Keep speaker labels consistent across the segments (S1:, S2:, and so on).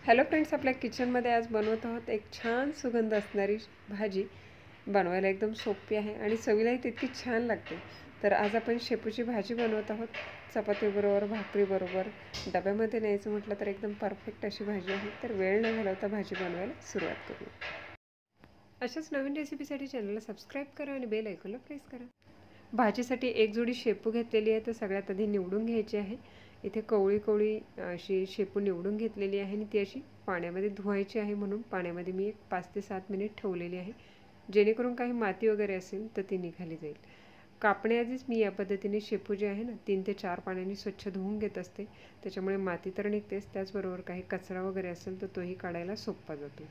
S1: Hello friends, आपल्या किचनमध्ये आज बनवत आहोत एक छान सुगंध असणारी भाजी. बनवायला एकदम सोपी आहे आणि चवीलाही तितकी छान लागते. तर आज आपण शेपूची भाजी बनवत आहोत. चपातीबरोबर, भाकरीबरोबर डब्यामध्ये न्यायचं म्हटलं तर एकदम परफेक्ट अशी भाजी आहे. तर वेळ न घालवता भाजी बनवायला सुरुवात करूया. अशाच नवीन रेसिपीसाठी चॅनलला सबस्क्राईब करा आणि बेल आयकॉनला प्रेस करा. भाजीसाठी एक जोडी शेपू घेतलेली आहे. तर सगळ्यात आधी निवडून घ्यायची आहे. इथे कवळी कवळी अशी शेपू निवडून घेतलेली आहे आणि ती अशी पाण्यामध्ये धुवायची आहे. म्हणून पाण्यामध्ये मी एक 5 ते 7 मिनिट ठेवलेली आहे, जेणेकरून काही माती वगैरे असेल तर ती निघाली जाईल. कापण्याआधीच मी या पद्धतीने शेपू जे आहे ना 3 ते 4 पाण्याने स्वच्छ धुवून घेत असते. त्याच्यामुळे माती तर निघतेच, त्याचबरोबर काही कचरा वगैरे असेल तर तोही काढायला सोपा जातो.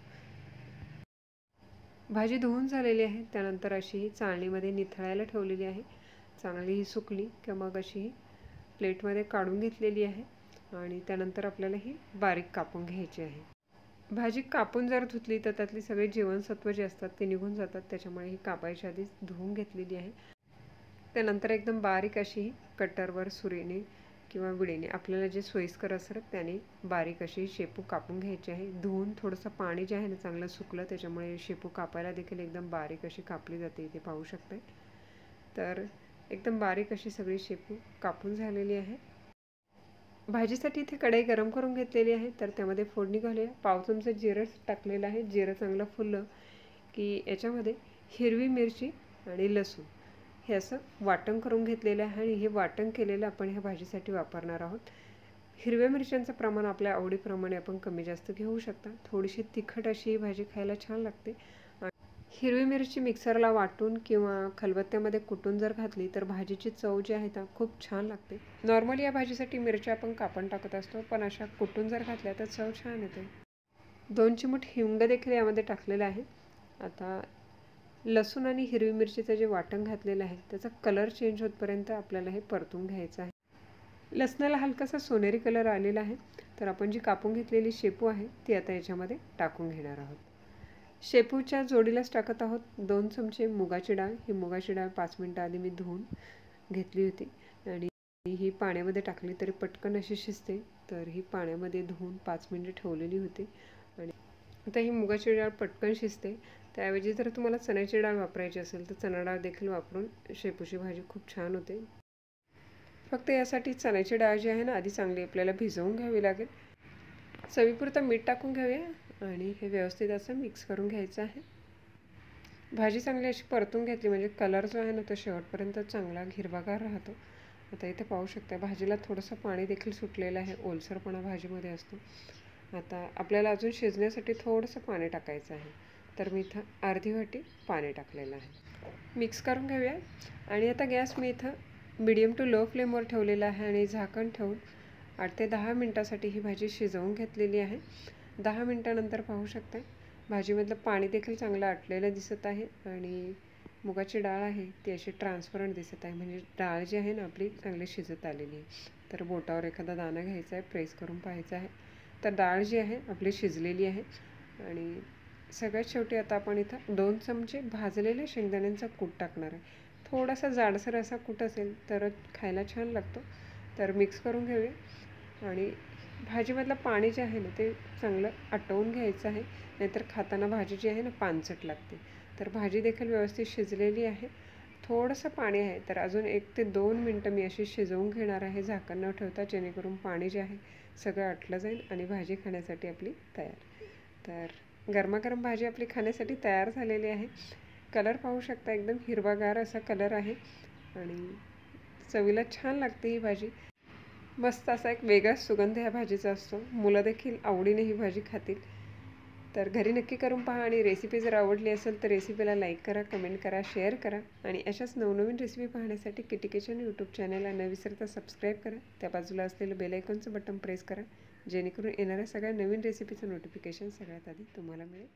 S1: भाजी धुवून झालेली आहे. त्यानंतर अशी ही चाळणीमध्ये निथळायला ठेवलेली आहे. चांगली ही सुकली की मग अशी ही प्लेटमध्ये काढून घेतलेली आहे आणि त्यानंतर आपल्याला ही बारीक कापून घ्यायची आहे. भाजी कापून जर धुतली तर त्यातली सगळे जीवनसत्व जे असतात ते निघून जातात. त्याच्यामुळे ही कापायच्या आधीच धुवून घेतलेली आहे. त्यानंतर एकदम बारीक अशी कटरवर सुरीने किंवा विळीने आपल्याला जे सोयीस्कर असेल त्याने बारीक अशी शेपू कापून घ्यायची आहे. धुवून थोडंसं पाणी जे आहे ना चांगलं सुकलं, त्याच्यामुळे शेपू कापायला देखील एकदम बारीक अशी कापली जाते. इथे पाहू शकते. तर एकदम बारीक अशी सगळी शेपू कापून झालेली आहे. भाजीसाठी इथे कढई गरम करून घेतलेली आहे. तर त्यामध्ये फोडणी घालूया. पाव चमचा जिरं टाकलेलं आहे. जिरं चांगलं फुललं की याच्यामध्ये हिरवी मिरची आणि लसूण हे असं वाटण करून घेतलेलं आहे आणि हे वाटण केलेलं आपण ह्या भाजीसाठी वापरणार आहोत. हिरव्या मिरच्यांचं प्रमाण आपल्या आवडीप्रमाणे आपण कमी जास्त घेऊ शकता. थोडीशी तिखट अशी ही भाजी खायला छान लागते. हिरवी मिरची मिक्सरला वाटून किंवा खलबत्त्यामध्ये कुटून जर घातली तर भाजीची चव जी आहे ना खूप छान लागते. नॉर्मली या भाजीसाठी मिरच्या आपण कापून टाकत असतो, पण अशा कुटून जर घातल्या तर चव छान येते. 2 चिमूट हिंग देखील यामध्ये टाकलेला आहे. आता लसूण आणि हिरवी मिरचीचं जे वाटण घातलेलं आहे त्याचा कलर चेंज होतपर्यंत आपल्याला हे परतून घ्यायचं आहे. लसणाला हलकासा सोनेरी कलर आलेला आहे. तर आपण जी कापून घेतलेली शेपू आहे ती आता याच्यामध्ये टाकून घेणार आहोत. शेपूच्या जोडीलाच टाकत आहोत 2 चमचे मुगाची डाळ. ही मुगाची डाळ 5 मिनिटं आधी मी धुवून घेतली होती आणि ही पाण्यामध्ये टाकली तरी पटकन अशी शिजते. तर ही पाण्यामध्ये धुवून 5 मिनिटं ठेवलेली होती आणि आता ही मुगाची डाळ पटकन शिजते. त्याऐवजी जर तुम्हाला चण्याची डाळ वापरायची असेल तर चणा डाळ देखील वापरून शेपूची भाजी खूप छान होते. फक्त यासाठी चण्याची डाळ जी आहे ना आधी चांगली आपल्याला भिजवून घ्यावी लागेल. चवीपुरतं मीठ टाकून घेऊया आणि हे व्यवस्थित असं मिक्स करून घ्यायचं आहे. भाजी चांगली अशी परतून घेतली म्हणजे कलर जो आहे ना तो शेवटपर्यंत चांगला हिरवागार राहतो. आता इथे पाहू शकता भाजीला थोडंसं पाणी देखील सुटलेलं आहे. ओलसरपणा भाजीमध्ये असतो. आता आपल्याला अजून शिजण्यासाठी थोडंसं पाणी टाकायचं आहे. तर मी इथं अर्धी वाटी पाणी टाकलेलं आहे. मिक्स करून घेऊया आणि आता गॅस मी इथं मीडियम टू लो फ्लेमवर ठेवलेला आहे आणि झाकण ठेवून 8 ते 10 मिनटासाठी ही भाजी शिजवून घेतलेली आहे. 10 मिनटानंतर पाहू शकता भाजीमधलं पाणी देखील चांगलं आटलेलं दिसत आहे आणि मुगाची डाळ आहे ती अशी ट्रान्सपरंट दिसत आहे. म्हणजे डाळ जी आहे ना आपली चांगली शिजत आलेली आहे. तर बोटावर एखादा दाणा घ्यायचा आहे, प्रेस करून पाहायचं आहे. तर डाळ जी आहे आपली शिजलेली आहे आणि सगळ्यात शेवटी आता आपण इथं 2 चमचे भाजलेले शेंगदाण्यांचा कूट टाकणार आहे. थोडासा जाडसर असा कूट असेल तर खायला छान लागतो. तर मिक्स करून घेऊया आणि भाजीमधलं पाणी जे आहे ना ते चांगलं आटवून घ्यायचं आहे. नाहीतर खाताना भाजी जी आहे ना पानसट लागते. तर भाजी देखील व्यवस्थित शिजलेली आहे. थोडंसं पाणी आहे तर अजून 1 ते 2 मिनटं मी अशी शिजवून घेणार आहे झाकण न ठेवता, जेणेकरून पाणी जे आहे सगळं आटलं जाईल आणि भाजी खाण्यासाठी आपली तयार. तर गरमागरम भाजी आपली खाण्यासाठी तयार झालेली आहे. कलर पाहू शकता एकदम हिरवागार असा कलर आहे आणि चवीला छान लागते ही भाजी. मस्त असा एक वेगळाच सुगंध ह्या भाजीचा असतो. मुलं देखील आवडीने ही भाजी खातील. तर घरी नक्की करून पहा आणि रेसिपी जर आवडली असेल तर रेसिपीला लाईक करा, कमेंट करा, शेअर करा आणि अशाच नवनवीन रेसिपी पाहण्यासाठी किटी किचन यूट्यूब चॅनलला न विसरता सबस्क्राईब करा. त्या बाजूला असलेलं बेल आयकॉनचं बटन प्रेस करा, जेणेकरून येणाऱ्या सगळ्या नवीन रेसिपीचं नोटिफिकेशन सगळ्यात आधी तुम्हाला मिळेल.